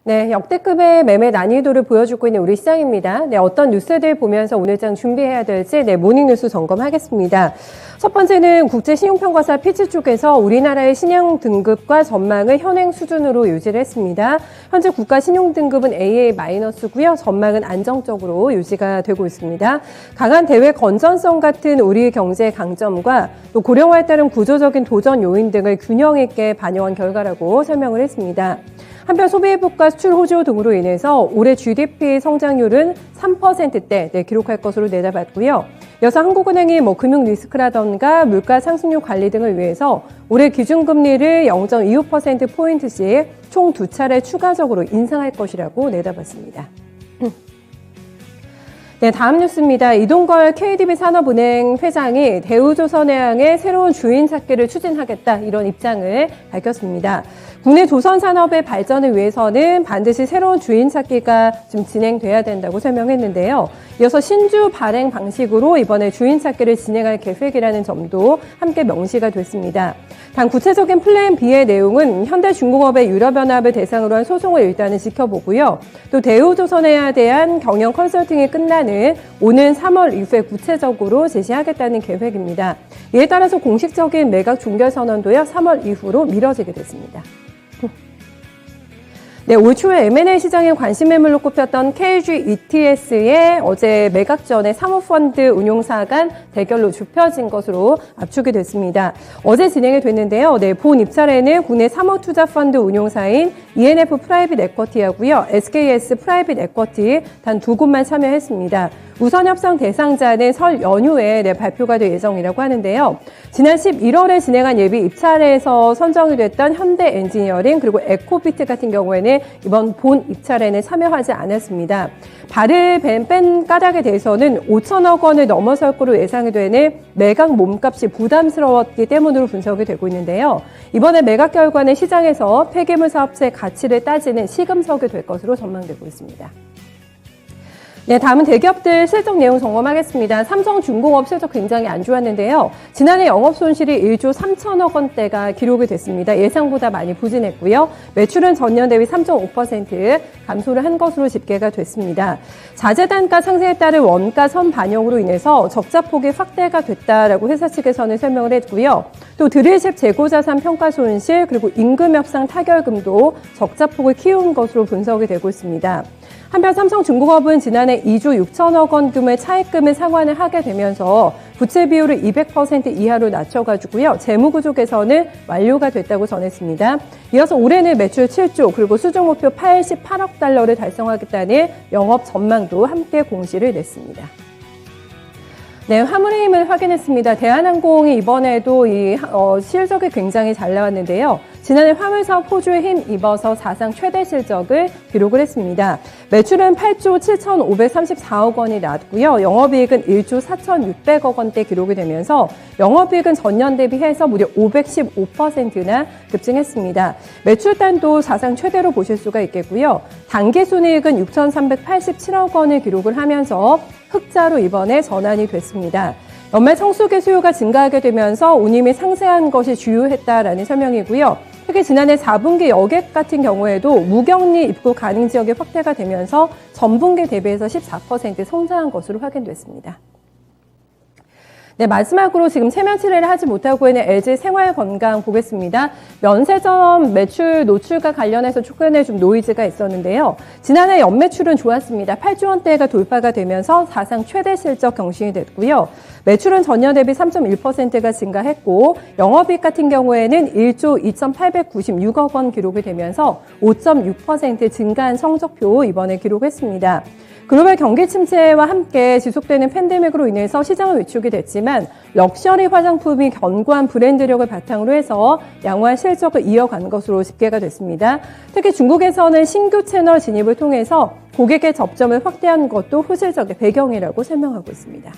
네, 역대급의 매매 난이도를 보여주고 있는 우리 시장입니다. 네, 어떤 뉴스들 보면서 오늘장 준비해야 될지 모닝뉴스 점검하겠습니다. 첫 번째는 국제신용평가사 피치 쪽에서 우리나라의 신용 등급과 전망을 현행 수준으로 유지를 했습니다. 현재 국가 신용 등급은 AA-고요. 전망은 안정적으로 유지가 되고 있습니다. 강한 대외 건전성 같은 우리 경제의 강점과 또 고령화에 따른 구조적인 도전 요인 등을 균형 있게 반영한 결과라고 설명을 했습니다. 한편 소비회복과 수출 호조 등으로 인해서 올해 GDP 성장률은 3%대 기록할 것으로 내다봤고요. 이어서 한국은행이 금융 리스크라던가 물가 상승률 관리 등을 위해서 올해 기준금리를 0.25%포인트씩 총 2차례 추가적으로 인상할 것이라고 내다봤습니다. 네, 다음 뉴스입니다. 이동걸 KDB산업은행 회장이 대우조선해양의 새로운 주인 찾기를 추진하겠다 이런 입장을 밝혔습니다. 국내 조선산업의 발전을 위해서는 반드시 새로운 주인 찾기가 좀 진행돼야 된다고 설명했는데요. 이어서 신주 발행 방식으로 이번에 주인 찾기를 진행할 계획이라는 점도 함께 명시가 됐습니다. 단 구체적인 플랜 B의 내용은 현대중공업의 유럽연합을 대상으로 한 소송을 일단은 지켜보고요. 또 대우조선해양에 대한 경영 컨설팅이 끝나는 오는 3월 이후에 구체적으로 제시하겠다는 계획입니다. 이에 따라서 공식적인 매각 종결 선언도요 3월 이후로 미뤄지게 됐습니다. 네, 올 초에 M&A 시장에 관심 매물로 꼽혔던 KG ETS의 어제 매각 전에 사모펀드 운용사 간 대결로 좁혀진 것으로 압축이 됐습니다. 어제 진행이 됐는데요. 네, 본 입찰에는 국내 사모투자펀드 운용사인 ENF 프라이빗 에쿼티하고요. SKS 프라이빗 에쿼티 단 2곳만 참여했습니다. 우선 협상 대상자는 설 연휴에 발표가 될 예정이라고 하는데요. 지난 11월에 진행한 예비 입찰에서 선정이 됐던 현대엔지니어링 그리고 에코비트 같은 경우에는 이번 본 입찰에는 참여하지 않았습니다. 발을 뺀 까닭에 대해서는 5천억 원을 넘어설 거로 예상이 되는 매각 몸값이 부담스러웠기 때문으로 분석이 되고 있는데요. 이번에 매각 결과는 시장에서 폐기물 사업체의 가치를 따지는 시금석이 될 것으로 전망되고 있습니다. 네, 다음은 대기업들 실적 내용 점검하겠습니다. 삼성중공업 실적 굉장히 안 좋았는데요. 지난해 영업 손실이 1조 3천억 원대가 기록이 됐습니다. 예상보다 많이 부진했고요. 매출은 전년 대비 3.5% 감소를 한 것으로 집계가 됐습니다. 자재 단가 상승에 따른 원가 선 반영으로 인해서 적자 폭이 확대가 됐다라고 회사 측에서는 설명을 했고요. 또 드릴십 재고자산 평가 손실 그리고 임금 협상 타결금도 적자 폭을 키운 것으로 분석이 되고 있습니다. 한편 삼성중공업은 지난해 2조 6천억 원 금의 차입금을 상환을 하게 되면서 부채 비율을 200% 이하로 낮춰가지고요. 재무구조 개선은 완료가 됐다고 전했습니다. 이어서 올해는 매출 7조 그리고 수중 목표 88억 달러를 달성하겠다는 영업 전망도 함께 공시를 냈습니다. 네, 화물의 힘을 확인했습니다. 대한항공이 이번에도 실적이 굉장히 잘 나왔는데요. 지난해 화물사업 호주에 힘입어서 사상 최대 실적을 기록을 했습니다. 매출은 8조 7,534억 원이 나왔고요. 영업이익은 1조 4,600억 원대 기록이 되면서 영업이익은 전년 대비해서 무려 515%나 급증했습니다. 매출단도 사상 최대로 보실 수가 있겠고요. 당기순이익은 6,387억 원을 기록을 하면서 흑자로 이번에 전환이 됐습니다. 연말 성수기 수요가 증가하게 되면서 운임이 상승한 것이 주요했다라는 설명이고요. 특히 지난해 4분기 여객 같은 경우에도 무격리 입국 가능 지역이 확대가 되면서 전분기 대비해서 14% 성장한 것으로 확인됐습니다. 네, 마지막으로 지금 세면치레를 하지 못하고 있는 LG 생활건강 보겠습니다. 면세점 매출 노출과 관련해서 최근에 좀 노이즈가 있었는데요. 지난해 연매출은 좋았습니다. 8조 원대가 돌파가 되면서 사상 최대 실적 경신이 됐고요. 매출은 전년 대비 3.1%가 증가했고 영업이익 같은 경우에는 1조 2,896억 원 기록이 되면서 5.6% 증가한 성적표 이번에 기록했습니다. 글로벌 경기 침체와 함께 지속되는 팬데믹으로 인해서 시장은 위축이 됐지만 럭셔리 화장품이 견고한 브랜드력을 바탕으로 해서 양호한 실적을 이어간 것으로 집계가 됐습니다. 특히 중국에서는 신규 채널 진입을 통해서 고객의 접점을 확대한 것도 호실적인 배경이라고 설명하고 있습니다.